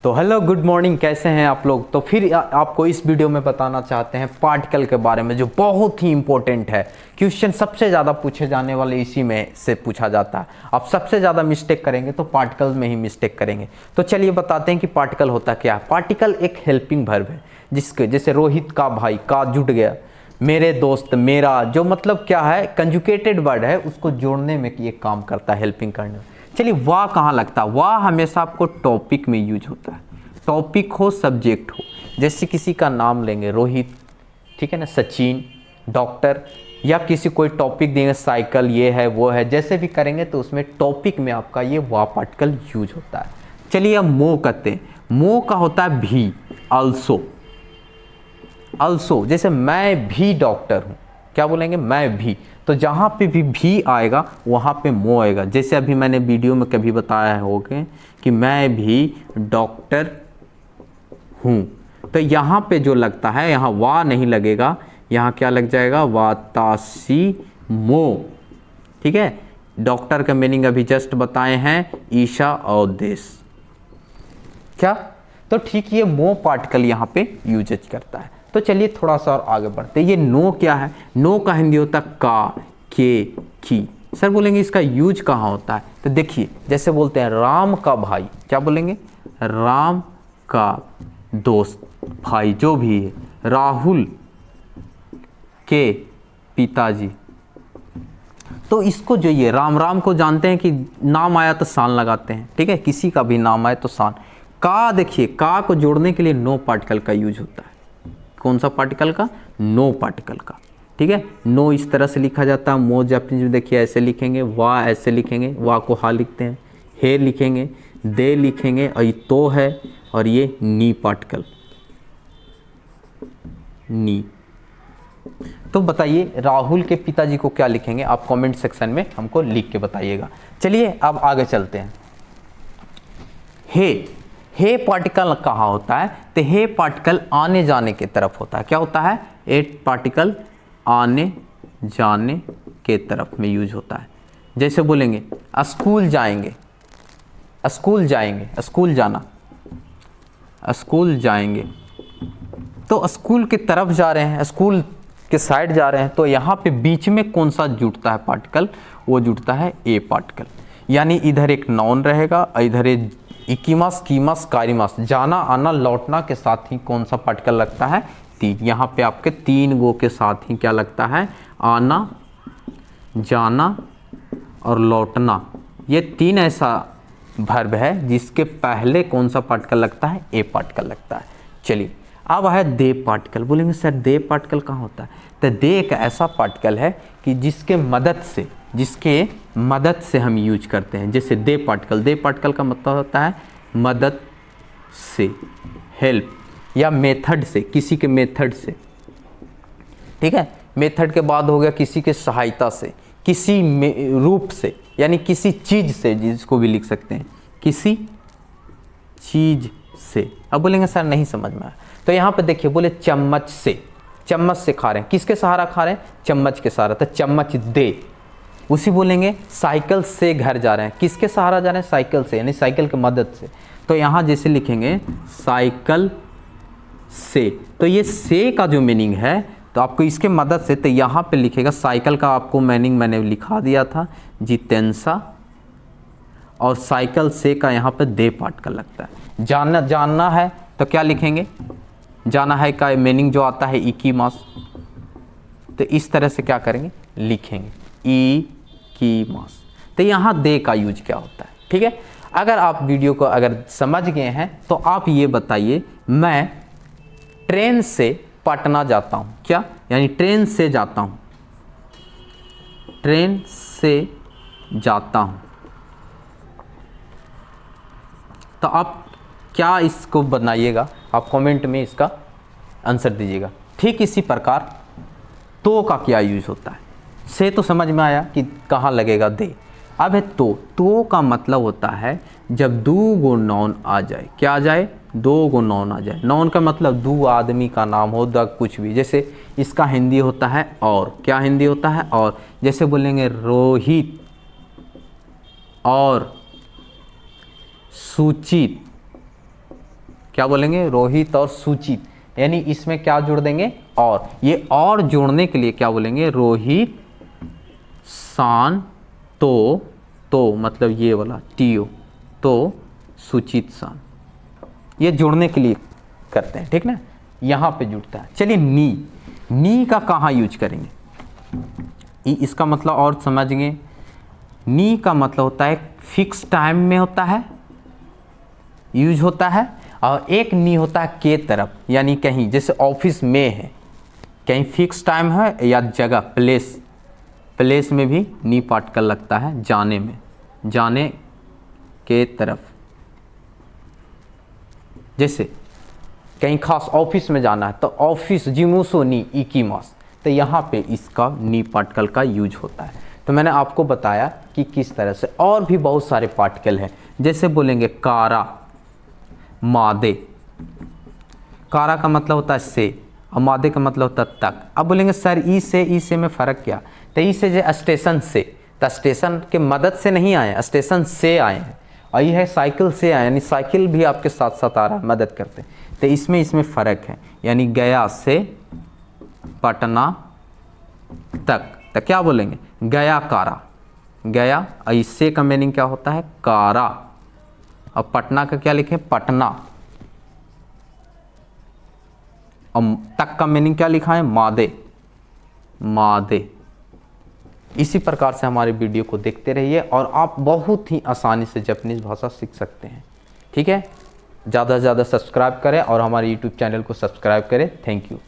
तो hello good morning, कैसे हैं आप लोग। तो फिर आपको इस वीडियो में बताना चाहते हैं पार्टिकल के बारे में, जो बहुत ही इंपॉर्टेंट है। क्वेश्चन सबसे ज़्यादा पूछे जाने वाले इसी में से पूछा जाता है। आप सबसे ज़्यादा मिस्टेक करेंगे तो पार्टिकल में ही मिस्टेक करेंगे। तो चलिए बताते हैं कि पार्टिकल होता क्या है। पार्टिकल एक हेल्पिंग वर्ब है, जिसके जैसे रोहित का भाई का जुट गया, मेरे दोस्त मेरा, जो मतलब क्या है कंजुकेटेड वर्ड है, उसको जोड़ने में ये काम करता है, हेल्पिंग करने में। चलिए वाह कहाँ लगता है। वाह हमेशा आपको टॉपिक में यूज होता है। टॉपिक हो सब्जेक्ट हो, जैसे किसी का नाम लेंगे रोहित, ठीक है ना, सचिन, डॉक्टर, या किसी कोई टॉपिक देंगे साइकिल, ये है वो है, जैसे भी करेंगे तो उसमें टॉपिक में आपका ये वाह पार्टिकल यूज होता है। चलिए अब मो कहते हैं। मो का होता है भी, अल्सो। अल्सो जैसे मैं भी डॉक्टर हूँ, क्या बोलेंगे, मैं भी। तो जहाँ पे भी आएगा वहाँ पे मो आएगा। जैसे अभी मैंने वीडियो में कभी बताया होगा कि मैं भी डॉक्टर हूँ, तो यहाँ पे जो लगता है, यहाँ वाह नहीं लगेगा, यहाँ क्या लग जाएगा, वातासी मो। ठीक है, डॉक्टर का मीनिंग अभी जस्ट बताए हैं, ईशा और देश। क्या, तो ठीक ये मो पार्टिकल यहाँ पे यूजेज करता है। तो चलिए थोड़ा सा और आगे बढ़ते हैं। ये नो क्या है। नो का हिंदी होता है का, के, की। सर बोलेंगे इसका यूज कहाँ होता है। तो देखिए जैसे बोलते हैं राम का भाई, क्या बोलेंगे, राम का दोस्त, भाई जो भी है, राहुल के पिताजी। तो इसको जो ये राम राम को जानते हैं कि नाम आया तो सान लगाते हैं, ठीक है, किसी का भी नाम आए तो सान। का देखिए, का को जोड़ने के लिए नो पार्टिकल का यूज होता है। कौन सा पार्टिकल का, नो पार्टिकल का, ठीक है। नो इस तरह से लिखा जाता है। मो जापानीज में देखिए ऐसे लिखेंगे, वाह ऐसे लिखेंगे, वाह को हा लिखते हैं, हे लिखेंगे, दे लिखेंगे, और ये तो है, और ये नी पार्टिकल, नी। तो बताइए राहुल के पिताजी को क्या लिखेंगे, आप कमेंट सेक्शन में हमको लिख के बताइएगा। चलिए अब आगे चलते हैं। हे पार्टिकल कहाँ होता है। तो हे पार्टिकल आने जाने के तरफ होता है। क्या होता है, ए पार्टिकल आने जाने के तरफ में यूज होता है। जैसे बोलेंगे स्कूल जाएंगे, स्कूल जाएंगे, स्कूल जाना, स्कूल जाएंगे, तो स्कूल की तरफ जा रहे हैं, स्कूल के साइड जा रहे हैं। तो यहाँ पे बीच में कौन सा जुड़ता है पार्टिकल, वो जुड़ता है ए पार्टिकल। यानी इधर एक नाउन रहेगा, इधर एक इकीमस, कीमस, कारिमस, जाना आना लौटना के साथ ही कौन सा पार्टिकल लगता है, तीन। यहाँ पे आपके तीन गो के साथ ही क्या लगता है, आना, जाना और लौटना। ये तीन ऐसा वर्ब है जिसके पहले कौन सा पार्टिकल लगता है, ए पार्टिकल लगता है। चलिए अब है दे पार्टिकल। बोलेंगे सर दे पार्टिकल कहाँ होता है। तो दे एक ऐसा पार्टिकल है कि जिसके मदद से हम यूज करते हैं। जैसे दे पार्टिकल, दे पार्टिकल का मतलब होता है मदद से, हेल्प, या मेथड से, किसी के मेथड से, ठीक है। मेथड के बाद हो गया किसी के सहायता से, किसी रूप से, यानी किसी चीज से, जिसको भी लिख सकते हैं किसी चीज से। अब बोलेंगे सर नहीं समझ में आया। तो यहाँ पे देखिए बोले चम्मच से, चम्मच से खा रहे हैं, किसके सहारा खा रहे हैं, चम्मच के सहारा, तो चम्मच दे। उसी बोलेंगे साइकिल से घर जा रहे हैं, किसके सहारा जा रहे हैं, साइकिल से, यानी साइकिल की मदद से। तो यहाँ जैसे लिखेंगे साइकिल से, तो ये से का जो मीनिंग है, तो आपको इसके मदद से, तो यहाँ पे लिखेगा साइकिल का, आपको मीनिंग मैंने लिखा दिया था, जितेंसा, और साइकिल से का यहाँ पे दे पार्टिकल लगता है। जानना है तो क्या लिखेंगे, जाना है का मीनिंग जो आता है इकीमास, तो इस तरह से क्या करेंगे, लिखेंगे इकीमास। तो यहाँ दे का यूज क्या होता है, ठीक है। अगर आप वीडियो को अगर समझ गए हैं तो आप ये बताइए, मैं ट्रेन से पटना जाता हूँ, क्या, यानी ट्रेन से जाता हूँ, ट्रेन से जाता हूँ। तो आप क्या इसको बनाइएगा, आप कमेंट में इसका आंसर दीजिएगा। ठीक इसी प्रकार तो का क्या यूज होता है। से तो समझ में आया कि कहाँ लगेगा, दे। अब है तो का मतलब होता है जब दो गो नॉन आ जाए, क्या आ जाए, दो गो नॉन आ जाए। नॉन का मतलब दो आदमी का नाम हो, द कुछ भी। जैसे इसका हिंदी होता है और, क्या हिंदी होता है और। जैसे बोलेंगे रोहित और सुचित, क्या बोलेंगे, रोहित और सुचित, यानी इसमें क्या जोड़ देंगे, और ये और जोड़ने के लिए क्या बोलेंगे, रोहित शान तो मतलब ये वाला टीओ, तो सुचित शान, ये जोड़ने के लिए करते हैं, ठीक ना, यहाँ पे जुड़ता है। चलिए नी का कहाँ यूज करेंगे, इसका मतलब और समझेंगे। नी का मतलब होता है फिक्स टाइम में होता है, यूज होता है, और एक नी होता है के तरफ, यानी कहीं जैसे ऑफिस में है, कहीं फिक्स टाइम है या जगह प्लेस में भी नी पार्टिकल लगता है, जाने में, जाने के तरफ, जैसे कहीं खास ऑफिस में जाना है तो ऑफिस जिमुसो नी इकीमास, तो यहाँ पे इसका नी पार्टिकल का यूज होता है। तो मैंने आपको बताया कि किस तरह से, और भी बहुत सारे पार्टिकल हैं, जैसे बोलेंगे कारा मादे, कारा का मतलब होता है से, और मादे का मतलब होता है तक। अब बोलेंगे सर ई से में फ़र्क क्या, तो ई से जो स्टेशन से, तो स्टेशन के मदद से नहीं आए, स्टेशन से आए हैं, और ये है साइकिल से आए, यानी साइकिल भी आपके साथ साथ आ रहा है, मदद करते हैं, तो इसमें फ़र्क है, यानी गया से पटना तक, तो क्या बोलेंगे, गया कारा, गया, और इससे का मीनिंग क्या होता है, कारा, और पटना का क्या लिखे, पटना, और तक का मीनिंग क्या लिखा है, मादे। इसी प्रकार से हमारे वीडियो को देखते रहिए और आप बहुत ही आसानी से जापानीज़ भाषा सीख सकते हैं, ठीक है। ज़्यादा से ज़्यादा सब्सक्राइब करें और हमारे यूट्यूब चैनल को सब्सक्राइब करें। Thank you.